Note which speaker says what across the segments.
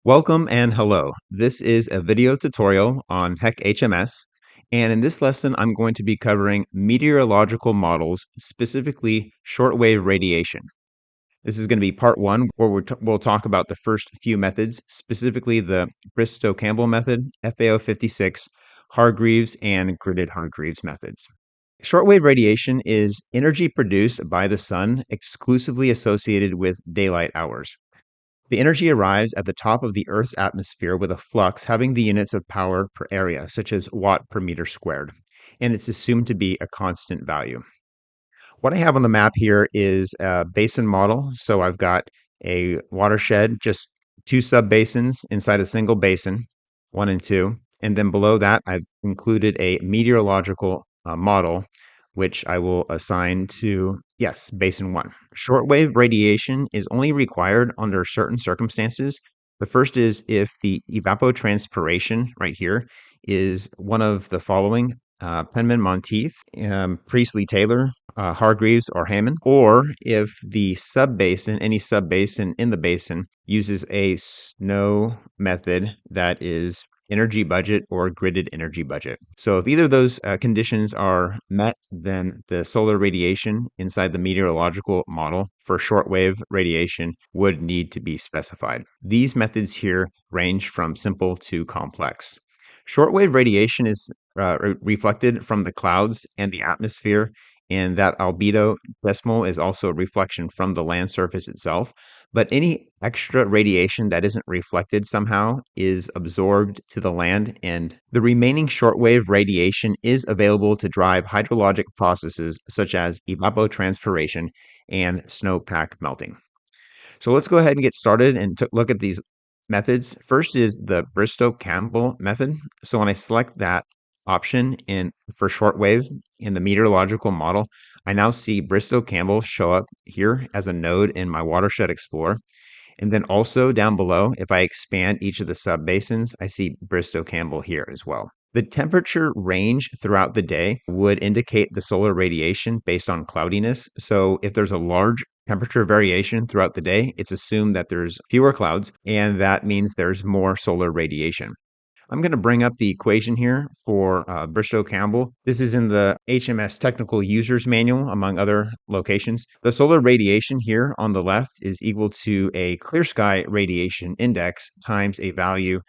Speaker 1: Welcome and hello. This is a video tutorial on HEC HMS, and in this lesson, I'm going to be covering meteorological models, specifically shortwave radiation. This is going to be part one, where we'll talk about the first few methods, specifically the Bristow-Campbell method, FAO 56, Hargreaves, and gridded Hargreaves methods. Shortwave radiation is energy produced by the sun exclusively associated with daylight hours. The energy arrives at the top of the Earth's atmosphere with a flux having the units of power per area, such as watt per meter squared, and it's assumed to be a constant value. What I have on the map here is a basin model. So I've got a watershed, just two sub-basins inside a single basin, one and two. And then below that, I've included a meteorological model, which I will assign to, yes, basin one. Shortwave radiation is only required under certain circumstances. The first is if the evapotranspiration right here is one of the following: Penman Monteith, Priestley Taylor, Hargreaves, or Hammond, or if the subbasin, any subbasin in the basin, uses a snow method that is energy budget or gridded energy budget. So if either of those conditions are met, then the solar radiation inside the meteorological model for shortwave radiation would need to be specified. These methods here range from simple to complex. Shortwave radiation is reflected from the clouds and the atmosphere, and that albedo decimal is also a reflection from the land surface itself. But any extra radiation that isn't reflected somehow is absorbed to the land, and the remaining shortwave radiation is available to drive hydrologic processes such as evapotranspiration and snowpack melting. So let's go ahead and get started and look at these methods. First is the Bristow-Campbell method. So when I select that option for shortwave in the meteorological model, I now see Bristow-Campbell show up here as a node in my Watershed Explorer. And then also down below, if I expand each of the subbasins, I see Bristow-Campbell here as well. The temperature range throughout the day would indicate the solar radiation based on cloudiness. So if there's a large temperature variation throughout the day, it's assumed that there's fewer clouds, and that means there's more solar radiation. I'm going to bring up the equation here for Bristow-Campbell. This is in the HMS Technical Users Manual, among other locations. The solar radiation here on the left is equal to a clear sky radiation index times a value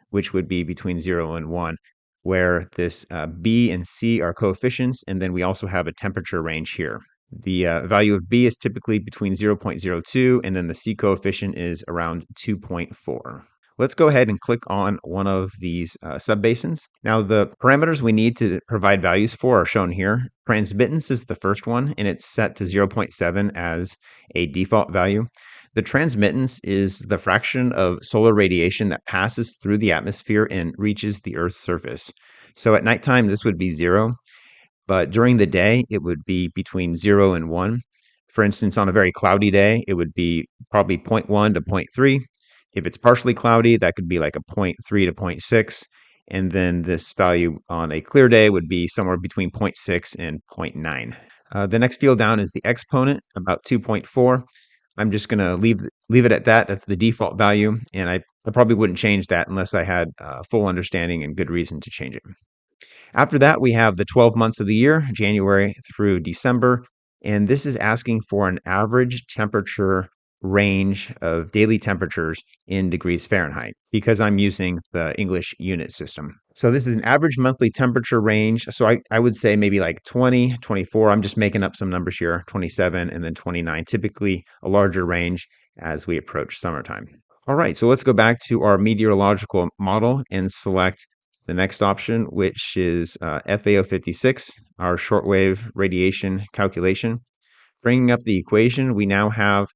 Speaker 1: which would be between 0 and 1, where this B and C are coefficients, and then we also have a temperature range here. The value of B is typically between 0.02, and then the C coefficient is around 2.4. Let's go ahead and click on one of these subbasins. Now, the parameters we need to provide values for are shown here. Transmittance is the first one, and it's set to 0.7 as a default value. The transmittance is the fraction of solar radiation that passes through the atmosphere and reaches the Earth's surface. So at nighttime, this would be 0, but during the day, it would be between 0 and 1. For instance, on a very cloudy day, it would be probably 0.1 to 0.3. If it's partially cloudy, that could be like a 0.3 to 0.6. And then this value on a clear day would be somewhere between 0.6 and 0.9. The next field down is the exponent, about 2.4. I'm just going to leave it at that. That's the default value, and I probably wouldn't change that unless I had full understanding and good reason to change it. After that, we have the 12 months of the year, January through December, and this is asking for an average temperature range of daily temperatures in degrees Fahrenheit because I'm using the English unit system. So this is an average monthly temperature range. So I would say maybe like 20, 24. I'm just making up some numbers here, 27 and then 29, typically a larger range as we approach summertime. All right, so let's go back to our meteorological model and select the next option, which is FAO 56, our shortwave radiation calculation. Bringing up the equation, we now have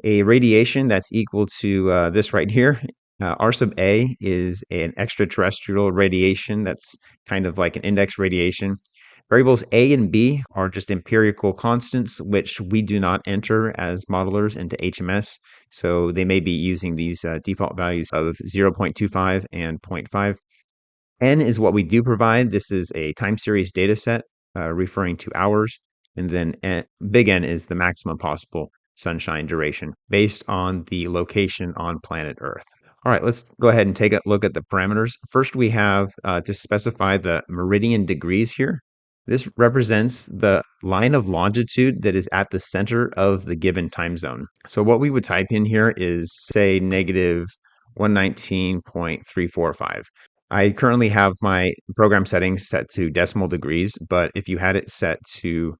Speaker 1: a radiation that's equal to this right here. R sub A is an extraterrestrial radiation that's kind of like an index radiation. Variables A and B are just empirical constants, which we do not enter as modelers into HMS. So they may be using these default values of 0.25 and 0.5. N is what we do provide. This is a time series data set referring to hours. And then big N is the maximum possible sunshine duration based on the location on planet Earth. All right, let's go ahead and take a look at the parameters. First, we have to specify the meridian degrees here. This represents the line of longitude that is at the center of the given time zone. So what we would type in here is, say, negative 119.345. I currently have my program settings set to decimal degrees, but if you had it set to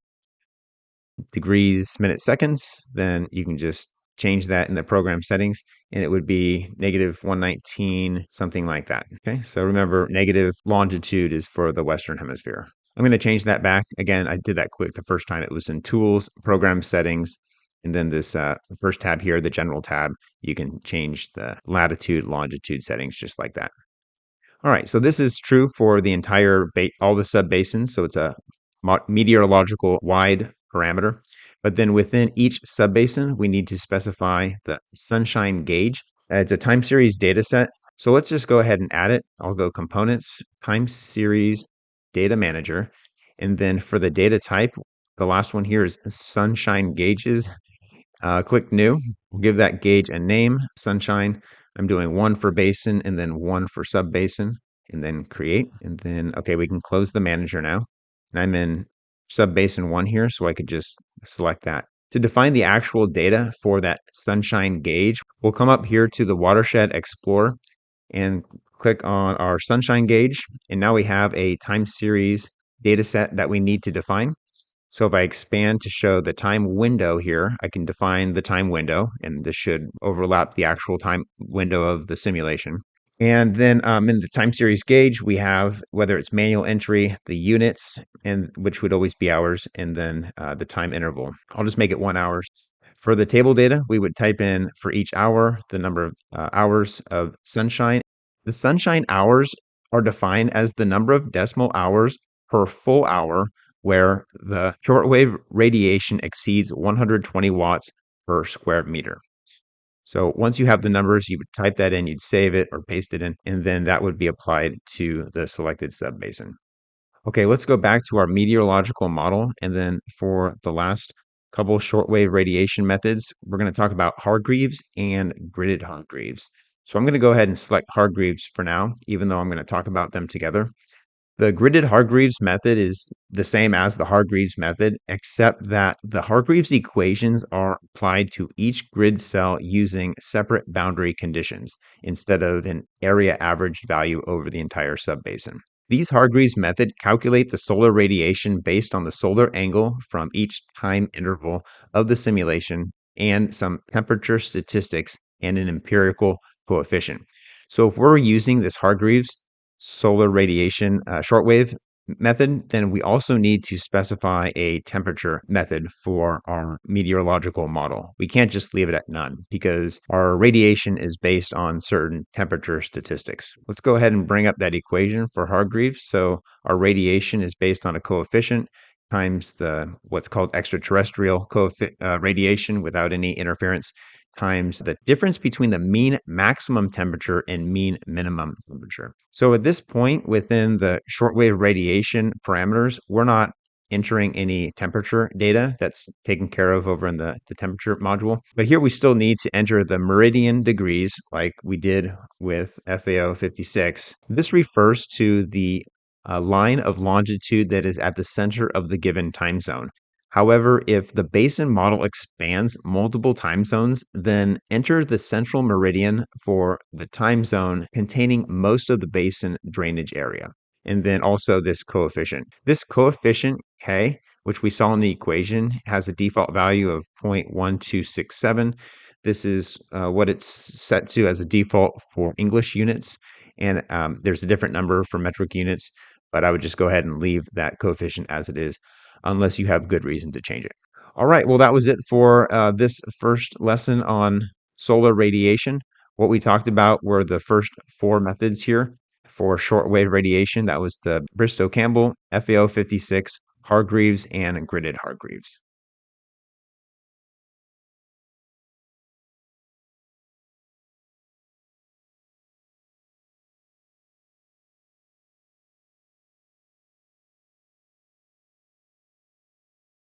Speaker 1: degrees, minutes, seconds, then you can just change that in the program settings and it would be negative 119, something like that. Okay, so remember, negative longitude is for the Western Hemisphere. I'm going to change that back. Again, I did that quick the first time. It was in Tools, Program Settings, and then this first tab here, the General tab, you can change the latitude, longitude settings just like that. All right, so this is true for the entire all the subbasins. So it's a meteorological wide parameter. But then within each subbasin, we need to specify the sunshine gauge. It's a time series data set. So let's just go ahead and add it. I'll go Components, Time Series Data Manager. And then for the data type, the last one here is sunshine gauges. Click New. We'll give that gauge a name, Sunshine. I'm doing one for basin and then one for subbasin, and then Create. And then, okay, we can close the manager now. And I'm in subbasin 1 here, so I could just select that. To define the actual data for that Sunshine gauge, we'll come up here to the Watershed Explorer and click on our Sunshine gauge. And now we have a time series data set that we need to define. So if I expand to show the time window here, I can define the time window, and this should overlap the actual time window of the simulation. And then in the time series gauge, we have whether it's manual entry, the units, and which would always be hours, and then the time interval. I'll just make it 1 hour. For the table data, we would type in for each hour the number of hours of sunshine. The sunshine hours are defined as the number of decimal hours per full hour where the shortwave radiation exceeds 120 watts per square meter. So once you have the numbers, you would type that in, you'd save it or paste it in, and then that would be applied to the selected subbasin. Okay, let's go back to our meteorological model. And then for the last couple shortwave radiation methods, we're going to talk about Hargreaves and gridded Hargreaves. So I'm going to go ahead and select Hargreaves for now, even though I'm going to talk about them together. The gridded Hargreaves method is the same as the Hargreaves method, except that the Hargreaves equations are applied to each grid cell using separate boundary conditions instead of an area averaged value over the entire subbasin. These Hargreaves method calculate the solar radiation based on the solar angle from each time interval of the simulation and some temperature statistics and an empirical coefficient. So if we're using this Hargreaves solar radiation shortwave method, then we also need to specify a temperature method for our meteorological model. We can't just leave it at none because our radiation is based on certain temperature statistics. Let's go ahead and bring up that equation for Hargreaves. So our radiation is based on a coefficient times the what's called extraterrestrial radiation without any interference times the difference between the mean maximum temperature and mean minimum temperature. So at this point within the shortwave radiation parameters, we're not entering any temperature data. That's taken care of over in the temperature module. But here we still need to enter the meridian degrees like we did with FAO 56. This refers to the line of longitude that is at the center of the given time zone. However, if the basin model expands multiple time zones, then enter the central meridian for the time zone containing most of the basin drainage area. And then also this coefficient. This coefficient, K, which we saw in the equation, has a default value of 0.1267. This is what it's set to as a default for English units. And there's a different number for metric units, but I would just go ahead and leave that coefficient as it is, unless you have good reason to change it. All right, well, that was it for this first lesson on solar radiation. What we talked about were the first 4 methods here for shortwave radiation. That was the Bristow-Campbell, FAO 56, Hargreaves, and gridded Hargreaves.